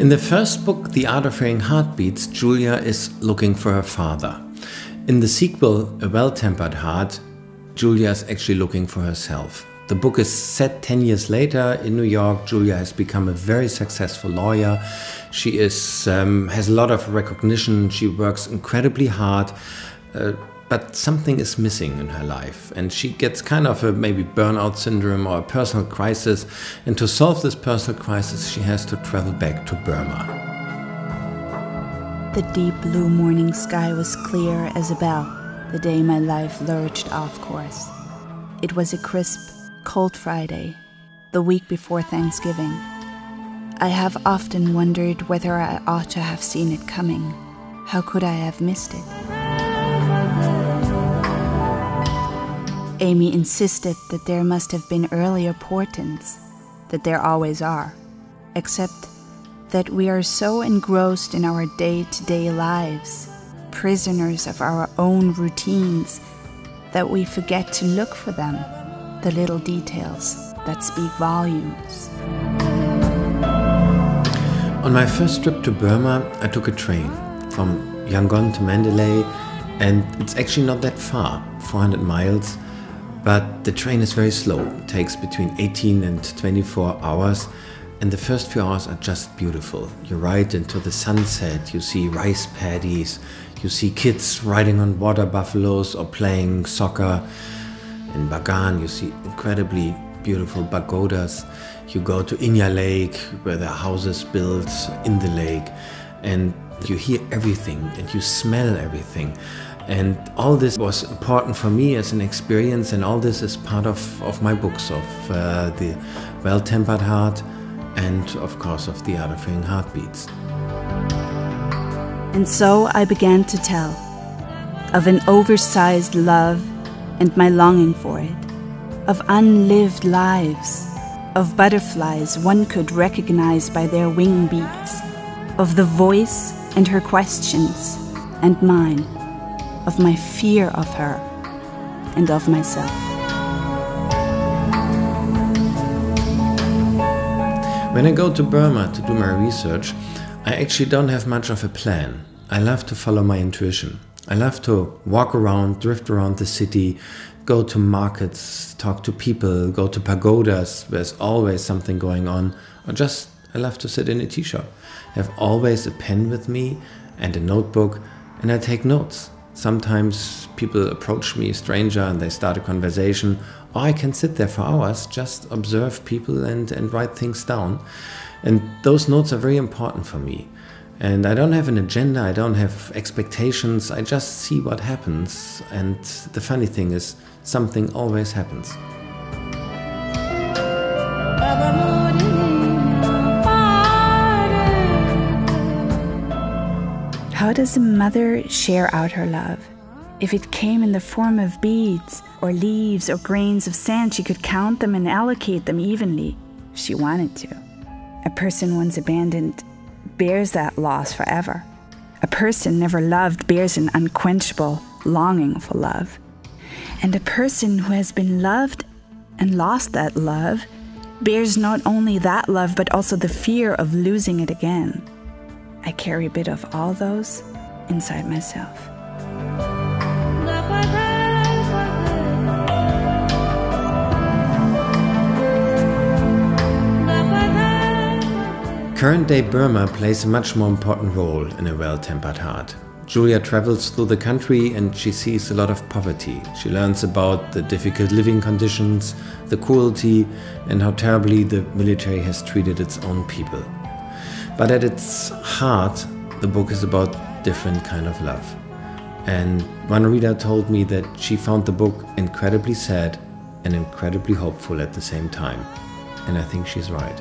In the first book, The Art of Hearing Heartbeats, Julia is looking for her father. In the sequel, A Well-Tempered Heart, Julia is actually looking for herself. The book is set 10 years later in New York. Julia has become a very successful lawyer. She has a lot of recognition. She works incredibly hard, but something is missing in her life. And she gets kind of a maybe burnout syndrome or a personal crisis. And to solve this personal crisis, she has to travel back to Burma. The deep blue morning sky was clear as a bell the day my life lurched off course. It was a crisp, cold Friday, the week before Thanksgiving. I have often wondered whether I ought to have seen it coming. How could I have missed it? Amy insisted that there must have been earlier portents, that there always are, except that we are so engrossed in our day-to-day lives, prisoners of our own routines, that we forget to look for them, the little details that speak volumes. On my first trip to Burma, I took a train from Yangon to Mandalay, and it's actually not that far, 400 miles, but the train is very slow. It takes between 18 and 24 hours, and the first few hours are just beautiful. You ride into the sunset, you see rice paddies, you see kids riding on water buffaloes or playing soccer. In Bagan, you see incredibly beautiful pagodas. You go to Inya Lake, where there are houses built in the lake, and you hear everything and you smell everything. And all this was important for me as an experience, and all this is part of my books, of The Well-Tempered Heart and, of course, of The Art of Hearing Heartbeats. And so I began to tell of an oversized love and my longing for it, of unlived lives, of butterflies one could recognize by their wing beats, of the voice and her questions and mine, of my fear of her and of myself. When I go to Burma to do my research, I actually don't have much of a plan. I love to follow my intuition. I love to walk around, drift around the city, go to markets, talk to people, go to pagodas, there's always something going on, or just I love to sit in a tea shop. I have always a pen with me and a notebook, and I take notes. Sometimes people approach me, a stranger, and they start a conversation, or I can sit there for hours, just observe people and write things down. And those notes are very important for me. And I don't have an agenda, I don't have expectations, I just see what happens. And the funny thing is, something always happens. How does a mother share out her love? If it came in the form of beads, or leaves, or grains of sand, she could count them and allocate them evenly, if she wanted to. A person once abandoned bears that loss forever. A person never loved bears an unquenchable longing for love. And a person who has been loved and lost that love bears not only that love, but also the fear of losing it again. I carry a bit of all those inside myself. Current-day Burma plays a much more important role in A Well-Tempered Heart. Julia travels through the country and she sees a lot of poverty. She learns about the difficult living conditions, the cruelty, and how terribly the military has treated its own people. But at its heart, the book is about different kind of love. And one reader told me that she found the book incredibly sad and incredibly hopeful at the same time. And I think she's right.